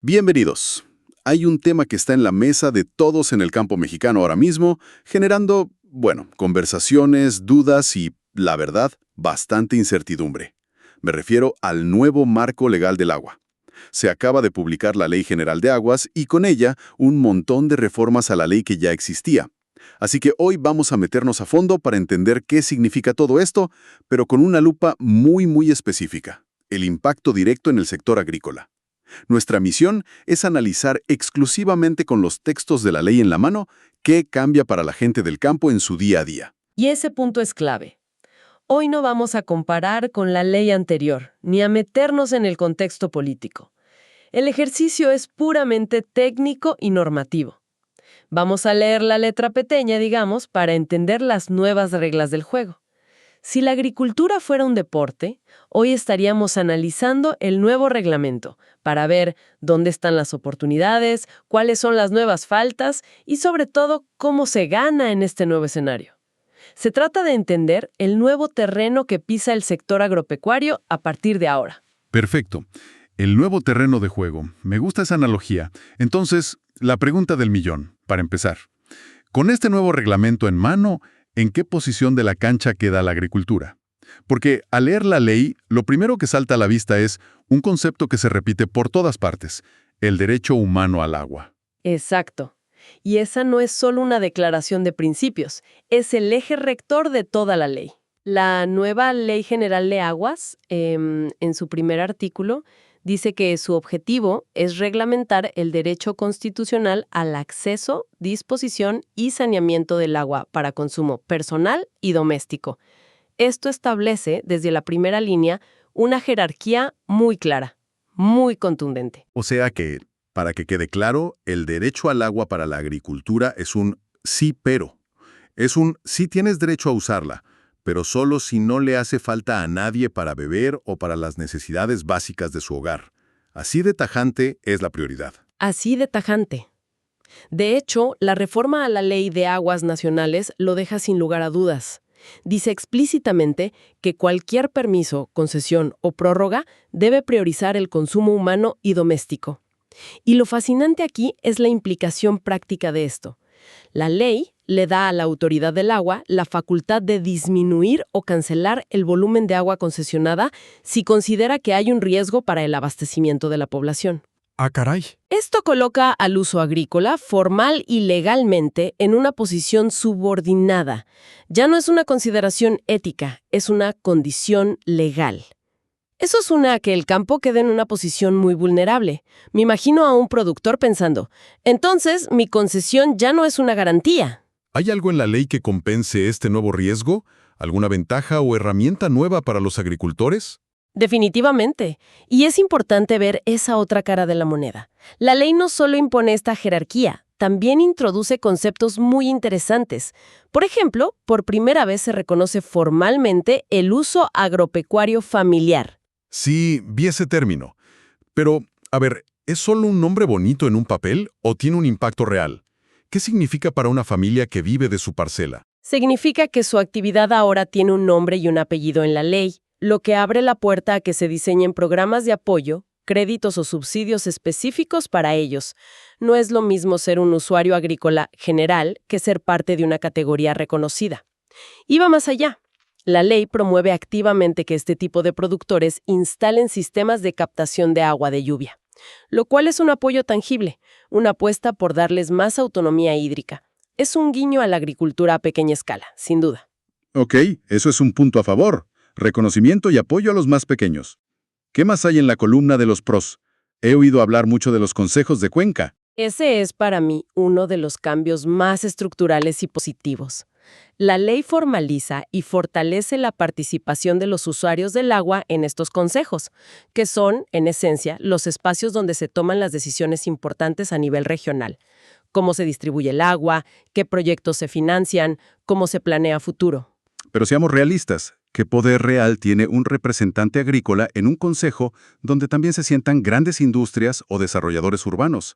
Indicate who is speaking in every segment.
Speaker 1: Bienvenidos. Hay un tema que está en la mesa de todos en el campo mexicano ahora mismo, generando, conversaciones, dudas y, la verdad, bastante incertidumbre. Me refiero al nuevo marco legal del agua. Se acaba de publicar la Ley General de Aguas y con ella un montón de reformas a la ley que ya existía. Así que hoy vamos a meternos a fondo para entender qué significa todo esto, pero con una lupa muy específica: el impacto directo en el sector agrícola. Nuestra misión es analizar exclusivamente con los textos de la ley en la mano qué cambia para la gente del campo en su día a día.
Speaker 2: Y ese punto es clave. Hoy no vamos a comparar con la ley anterior, ni a meternos en el contexto político. El ejercicio es puramente técnico y normativo. Vamos a leer la letra pequeña, digamos, para entender las nuevas reglas del juego. Si la agricultura fuera un deporte, hoy estaríamos analizando el nuevo reglamento para ver dónde están las oportunidades, cuáles son las nuevas faltas y, sobre todo, cómo se gana en este nuevo escenario. Se trata de entender el nuevo terreno que pisa el sector agropecuario a partir de ahora.
Speaker 3: Perfecto. El nuevo terreno de juego. Me gusta esa analogía. Entonces, la pregunta del millón, para empezar. Con este nuevo reglamento en mano, ¿en qué posición de la cancha queda la agricultura? Porque al leer la ley, lo primero que salta a la vista es un concepto que se repite por todas partes: el derecho humano al agua.
Speaker 2: Exacto. Y esa no es solo una declaración de principios, es el eje rector de toda la ley. La nueva Ley General de Aguas, en su primer artículo, dice que su objetivo es reglamentar el derecho constitucional al acceso, disposición y saneamiento del agua para consumo personal y doméstico. Esto establece, desde la primera línea, una jerarquía muy clara, muy contundente.
Speaker 1: O sea que, para que quede claro, el derecho al agua para la agricultura es un sí pero. Es un sí tienes derecho a usarla, pero solo si no le hace falta a nadie para beber o para las necesidades básicas de su hogar. Así de tajante es la prioridad.
Speaker 2: Así de tajante. De hecho, la reforma a la Ley de Aguas Nacionales lo deja sin lugar a dudas. Dice explícitamente que cualquier permiso, concesión o prórroga debe priorizar el consumo humano y doméstico. Y lo fascinante aquí es la implicación práctica de esto. La ley le da a la autoridad del agua la facultad de disminuir o cancelar el volumen de agua concesionada si considera que hay un riesgo para el abastecimiento de la población.
Speaker 3: ¡Ah, caray!
Speaker 2: Esto coloca al uso agrícola formal y legalmente en una posición subordinada. Ya no es una consideración ética, es una condición legal. Eso suena a que el campo quede en una posición muy vulnerable. Me imagino a un productor pensando, entonces mi concesión ya no es una garantía.
Speaker 3: ¿Hay algo en la ley que compense este nuevo riesgo? ¿Alguna ventaja o herramienta nueva para los agricultores?
Speaker 2: Definitivamente. Y es importante ver esa otra cara de la moneda. La ley no solo impone esta jerarquía, también introduce conceptos muy interesantes. Por ejemplo, por primera vez se reconoce formalmente el uso agropecuario familiar.
Speaker 3: Sí, vi ese término. Pero, a ver, ¿es solo un nombre bonito en un papel o tiene un impacto real? ¿Qué significa para una familia que vive de su parcela?
Speaker 2: Significa que su actividad ahora tiene un nombre y un apellido en la ley, lo que abre la puerta a que se diseñen programas de apoyo, créditos o subsidios específicos para ellos. No es lo mismo ser un usuario agrícola general que ser parte de una categoría reconocida. Y va más allá. La ley promueve activamente que este tipo de productores instalen sistemas de captación de agua de lluvia, lo cual es un apoyo tangible, una apuesta por darles más autonomía hídrica. Es un guiño a la agricultura a pequeña escala, sin duda.
Speaker 1: Ok, eso es un punto a favor. Reconocimiento y apoyo a los más pequeños. ¿Qué más hay en la columna de los pros? He oído hablar mucho de los consejos de Cuenca.
Speaker 2: Ese es para mí uno de los cambios más estructurales y positivos. La ley formaliza y fortalece la participación de los usuarios del agua en estos consejos, que son, en esencia, los espacios donde se toman las decisiones importantes a nivel regional. Cómo se distribuye el agua, qué proyectos se financian, cómo se planea futuro.
Speaker 1: Pero seamos realistas. ¿Qué poder real tiene un representante agrícola en un consejo donde también se sientan grandes industrias o desarrolladores urbanos?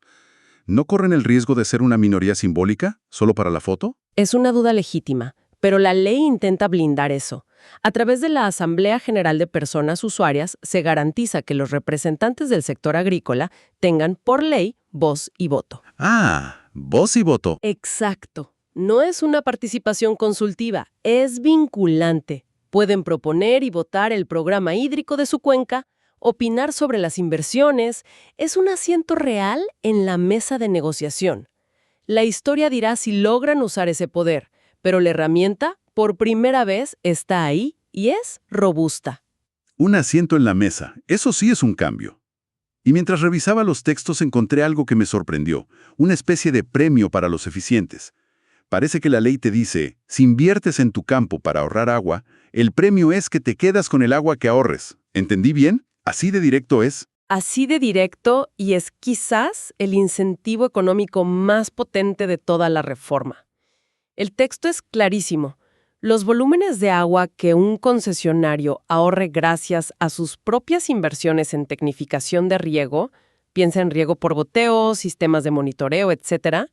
Speaker 1: ¿No corren el riesgo de ser una minoría simbólica, solo para la foto?
Speaker 2: Es una duda legítima, pero la ley intenta blindar eso. A través de la Asamblea General de Personas Usuarias se garantiza que los representantes del sector agrícola tengan por ley voz y voto.
Speaker 1: Ah, voz y voto.
Speaker 2: Exacto. No es una participación consultiva, es vinculante. Pueden proponer y votar el programa hídrico de su cuenca, opinar sobre las inversiones. Es un asiento real en la mesa de negociación. La historia dirá si logran usar ese poder, pero la herramienta, por primera vez, está ahí y es robusta.
Speaker 1: Un asiento en la mesa, eso sí es un cambio. Y mientras revisaba los textos encontré algo que me sorprendió, una especie de premio para los eficientes. Parece que la ley te dice, si inviertes en tu campo para ahorrar agua, el premio es que te quedas con el agua que ahorres. ¿Entendí bien? ¿Así de directo es?
Speaker 2: Así de directo, y es quizás el incentivo económico más potente de toda la reforma. El texto es clarísimo. Los volúmenes de agua que un concesionario ahorre gracias a sus propias inversiones en tecnificación de riego, piensa en riego por goteo, sistemas de monitoreo, etc.,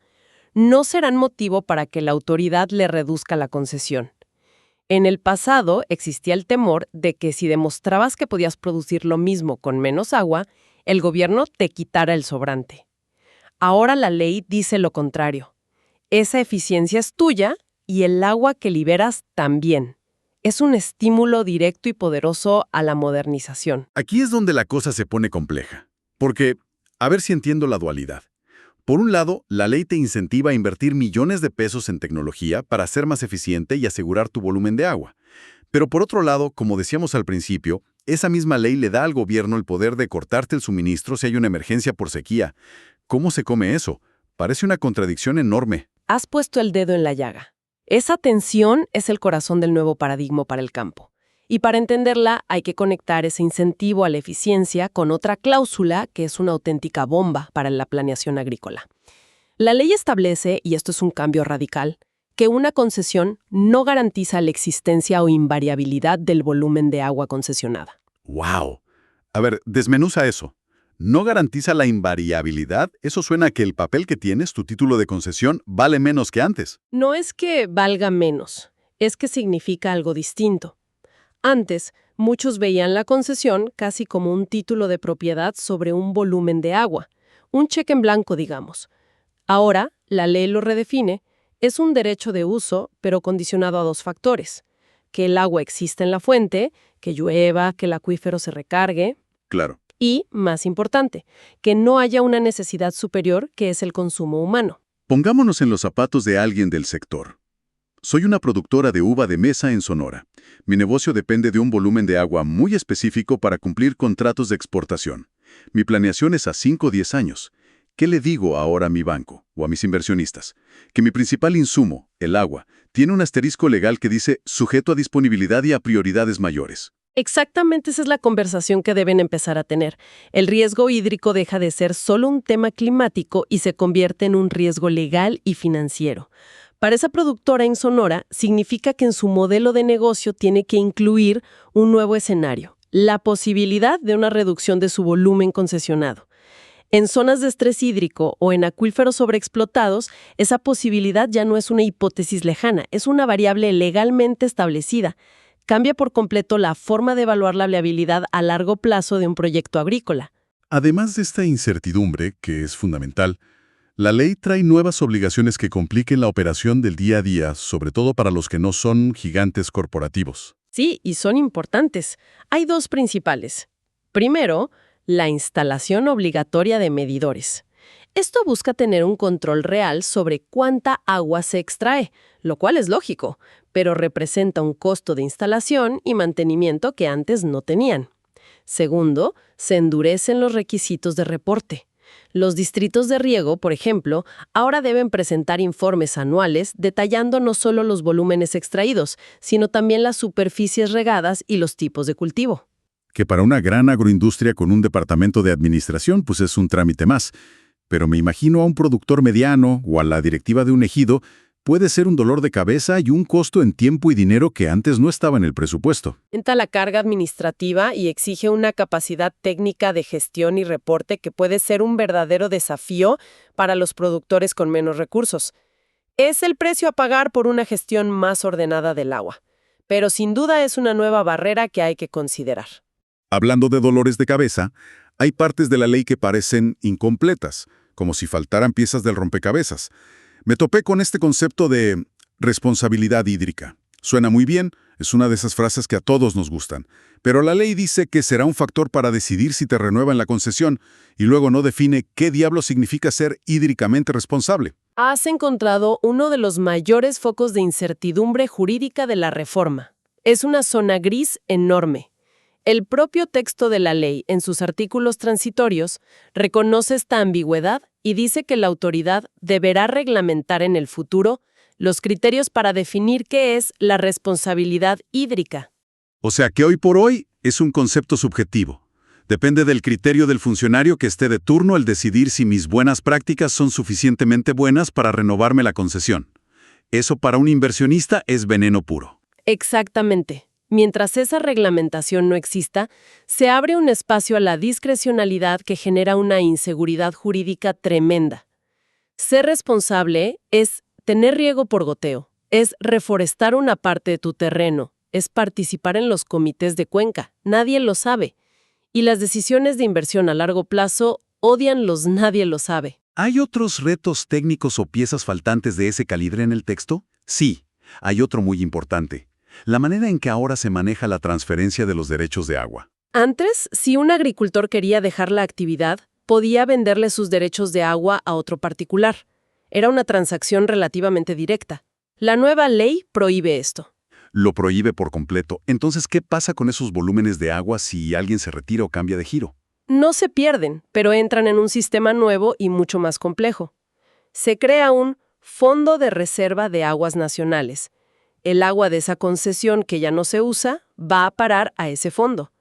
Speaker 2: no serán motivo para que la autoridad le reduzca la concesión. En el pasado existía el temor de que si demostrabas que podías producir lo mismo con menos agua, el gobierno te quitara el sobrante. Ahora la ley dice lo contrario. Esa eficiencia es tuya y el agua que liberas también. Es un estímulo directo y poderoso a la modernización.
Speaker 1: Aquí es donde la cosa se pone compleja. Porque, a ver si entiendo la dualidad. Por un lado, la ley te incentiva a invertir millones de pesos en tecnología para ser más eficiente y asegurar tu volumen de agua. Pero por otro lado, como decíamos al principio, esa misma ley le da al gobierno el poder de cortarte el suministro si hay una emergencia por sequía. ¿Cómo se come eso? Parece una contradicción enorme.
Speaker 2: Has puesto el dedo en la llaga. Esa tensión es el corazón del nuevo paradigma para el campo. Y para entenderla hay que conectar ese incentivo a la eficiencia con otra cláusula que es una auténtica bomba para la planeación agrícola. La ley establece, y esto es un cambio radical, que una concesión no garantiza la existencia o invariabilidad del volumen de agua concesionada.
Speaker 1: ¡Wow! A ver, desmenuza eso. ¿No garantiza la invariabilidad? Eso suena a que el papel que tienes, tu título de concesión, vale menos que antes.
Speaker 2: No es que valga menos, es que significa algo distinto. Antes, muchos veían la concesión casi como un título de propiedad sobre un volumen de agua, un cheque en blanco, digamos. Ahora, la ley lo redefine, es un derecho de uso, pero condicionado a dos factores: que el agua exista en la fuente, que llueva, que el acuífero se recargue,
Speaker 1: Claro.
Speaker 2: y, más importante, que no haya una necesidad superior que es el consumo humano.
Speaker 1: Pongámonos en los zapatos de alguien del sector. Soy una productora de uva de mesa en Sonora. Mi negocio depende de un volumen de agua muy específico para cumplir contratos de exportación. Mi planeación es a 5 o 10 años. ¿Qué le digo ahora a mi banco o a mis inversionistas? Que mi principal insumo, el agua, tiene un asterisco legal que dice sujeto a disponibilidad y a prioridades mayores.
Speaker 2: Exactamente esa es la conversación que deben empezar a tener. El riesgo hídrico deja de ser solo un tema climático y se convierte en un riesgo legal y financiero. Para esa productora en Sonora, significa que en su modelo de negocio tiene que incluir un nuevo escenario, la posibilidad de una reducción de su volumen concesionado. En zonas de estrés hídrico o en acuíferos sobreexplotados, esa posibilidad ya no es una hipótesis lejana, es una variable legalmente establecida. Cambia por completo la forma de evaluar la viabilidad a largo plazo de un proyecto agrícola.
Speaker 3: Además de esta incertidumbre, que es fundamental, la ley trae nuevas obligaciones que compliquen la operación del día a día, sobre todo para los que no son gigantes corporativos.
Speaker 2: Sí, y son importantes. Hay dos principales. Primero, la instalación obligatoria de medidores. Esto busca tener un control real sobre cuánta agua se extrae, lo cual es lógico, pero representa un costo de instalación y mantenimiento que antes no tenían. Segundo, se endurecen los requisitos de reporte. Los distritos de riego, por ejemplo, ahora deben presentar informes anuales detallando no solo los volúmenes extraídos, sino también las superficies regadas y los tipos de cultivo.
Speaker 3: Que para una gran agroindustria con un departamento de administración, pues es un trámite más. Pero me imagino a un productor mediano o a la directiva de un ejido, puede ser un dolor de cabeza y un costo en tiempo y dinero que antes no estaba en el presupuesto.
Speaker 2: Aumenta la carga administrativa y exige una capacidad técnica de gestión y reporte que puede ser un verdadero desafío para los productores con menos recursos. Es el precio a pagar por una gestión más ordenada del agua, pero sin duda es una nueva barrera que hay que considerar.
Speaker 3: Hablando de dolores de cabeza, hay partes de la ley que parecen incompletas, como si faltaran piezas del rompecabezas. Me topé con este concepto de responsabilidad hídrica. Suena muy bien, es una de esas frases que a todos nos gustan, pero la ley dice que será un factor para decidir si te renuevan la concesión y luego no define qué diablo significa ser hídricamente responsable.
Speaker 2: Has encontrado uno de los mayores focos de incertidumbre jurídica de la reforma. Es una zona gris enorme. El propio texto de la ley, en sus artículos transitorios, reconoce esta ambigüedad y dice que la autoridad deberá reglamentar en el futuro los criterios para definir qué es la responsabilidad hídrica.
Speaker 3: O sea que hoy por hoy es un concepto subjetivo. Depende del criterio del funcionario que esté de turno el decidir si mis buenas prácticas son suficientemente buenas para renovarme la concesión. Eso para un inversionista es veneno puro.
Speaker 2: Exactamente. Mientras esa reglamentación no exista, se abre un espacio a la discrecionalidad que genera una inseguridad jurídica tremenda. Ser responsable es tener riego por goteo, es reforestar una parte de tu terreno, es participar en los comités de cuenca, nadie lo sabe. Y las decisiones de inversión a largo plazo odian los nadie lo sabe.
Speaker 3: ¿Hay otros retos técnicos o piezas faltantes de ese calibre en el texto? Sí, hay otro muy importante. La manera en que ahora se maneja la transferencia de los derechos de agua.
Speaker 2: Antes, si un agricultor quería dejar la actividad, podía venderle sus derechos de agua a otro particular. Era una transacción relativamente directa. La nueva ley prohíbe esto.
Speaker 3: Lo prohíbe por completo. Entonces, ¿qué pasa con esos volúmenes de agua si alguien se retira o cambia de giro?
Speaker 2: No se pierden, pero entran en un sistema nuevo y mucho más complejo. Se crea un Fondo de Reserva de Aguas Nacionales. El agua de esa concesión que ya no se usa va a parar a ese fondo.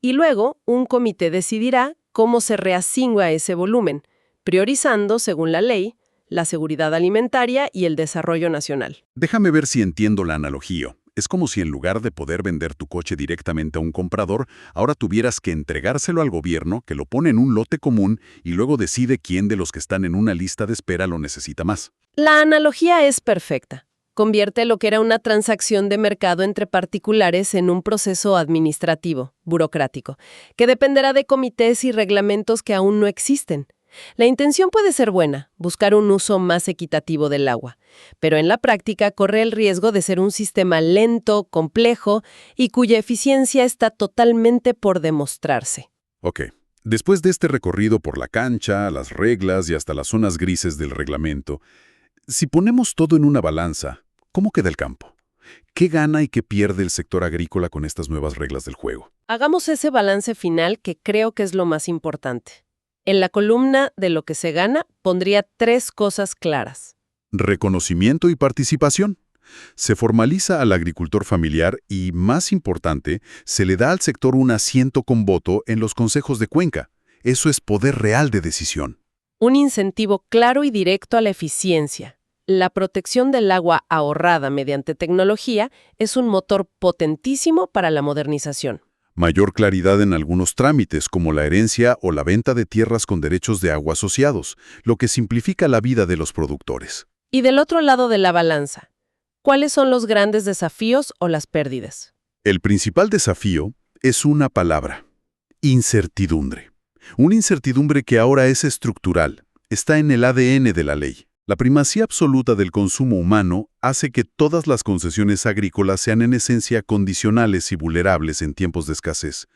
Speaker 2: Y luego, un comité decidirá cómo se reasigna ese volumen, priorizando, según la ley, la seguridad alimentaria y el desarrollo nacional.
Speaker 3: Déjame ver si entiendo la analogía. Es como si en lugar de poder vender tu coche directamente a un comprador, ahora tuvieras que entregárselo al gobierno, que lo pone en un lote común y luego decide quién de los que están en una lista de espera lo necesita más.
Speaker 2: La analogía es perfecta. Convierte lo que era una transacción de mercado entre particulares en un proceso administrativo, burocrático, que dependerá de comités y reglamentos que aún no existen. La intención puede ser buena, buscar un uso más equitativo del agua, pero en la práctica corre el riesgo de ser un sistema lento, complejo y cuya eficiencia está totalmente por demostrarse.
Speaker 3: Ok, después de este recorrido por la cancha, las reglas y hasta las zonas grises del reglamento, si ponemos todo en una balanza, ¿cómo queda el campo? ¿Qué gana y qué pierde el sector agrícola con estas nuevas reglas del juego?
Speaker 2: Hagamos ese balance final que creo que es lo más importante. En la columna de lo que se gana pondría 3 cosas claras.
Speaker 3: Reconocimiento y participación. Se formaliza al agricultor familiar y, más importante, se le da al sector un asiento con voto en los consejos de cuenca. Eso es poder real de decisión.
Speaker 2: Un incentivo claro y directo a la eficiencia. La protección del agua ahorrada mediante tecnología es un motor potentísimo para la modernización.
Speaker 3: Mayor claridad en algunos trámites, como la herencia o la venta de tierras con derechos de agua asociados, lo que simplifica la vida de los productores.
Speaker 2: Y del otro lado de la balanza, ¿cuáles son los grandes desafíos o las pérdidas?
Speaker 3: El principal desafío es una palabra: incertidumbre. Una incertidumbre que ahora es estructural, está en el ADN de la ley. La primacía absoluta del consumo humano hace que todas las concesiones agrícolas sean en esencia condicionales y vulnerables en tiempos de escasez.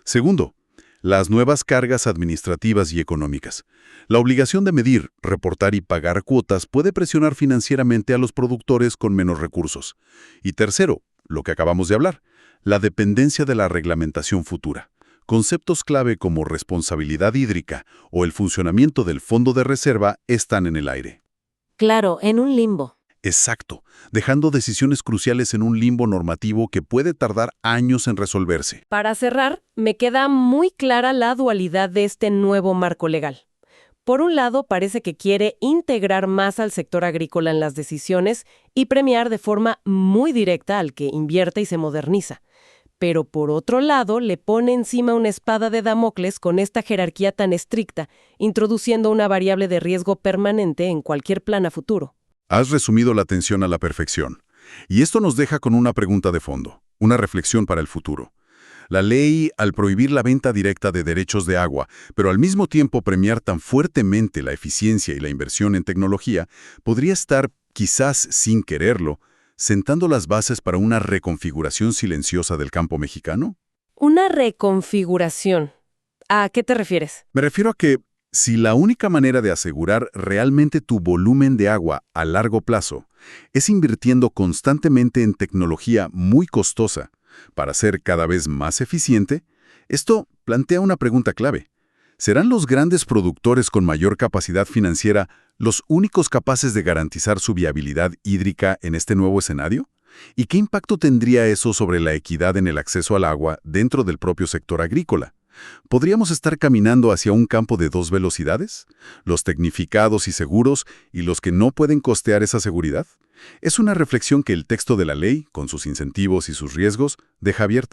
Speaker 3: Segundo, las nuevas cargas administrativas y económicas. La obligación de medir, reportar y pagar cuotas puede presionar financieramente a los productores con menos recursos. Y tercero, lo que acabamos de hablar, la dependencia de la reglamentación futura. Conceptos clave como responsabilidad hídrica o el funcionamiento del fondo de reserva están en el aire.
Speaker 2: Claro, en un limbo.
Speaker 3: Exacto, dejando decisiones cruciales en un limbo normativo que puede tardar años en resolverse.
Speaker 2: Para cerrar, me queda muy clara la dualidad de este nuevo marco legal. Por un lado, parece que quiere integrar más al sector agrícola en las decisiones y premiar de forma muy directa al que invierte y se moderniza. Pero por otro lado, le pone encima una espada de Damocles con esta jerarquía tan estricta, introduciendo una variable de riesgo permanente en cualquier plan a futuro.
Speaker 1: Has resumido la atención a la perfección. Y esto nos deja con una pregunta de fondo, una reflexión para el futuro. La ley, al prohibir la venta directa de derechos de agua, pero al mismo tiempo premiar tan fuertemente la eficiencia y la inversión en tecnología, podría estar, quizás sin quererlo, sentando las bases para una reconfiguración silenciosa del campo mexicano.
Speaker 2: Una reconfiguración. ¿A qué te refieres?
Speaker 1: Me refiero a que, si la única manera de asegurar realmente tu volumen de agua a largo plazo es invirtiendo constantemente en tecnología muy costosa para ser cada vez más eficiente, esto plantea una pregunta clave. ¿Serán los grandes productores con mayor capacidad financiera los únicos capaces de garantizar su viabilidad hídrica en este nuevo escenario? ¿Y qué impacto tendría eso sobre la equidad en el acceso al agua dentro del propio sector agrícola? ¿Podríamos estar caminando hacia un campo de dos velocidades? ¿Los tecnificados y seguros y los que no pueden costear esa seguridad? Es una reflexión que el texto de la ley, con sus incentivos y sus riesgos, deja abierta.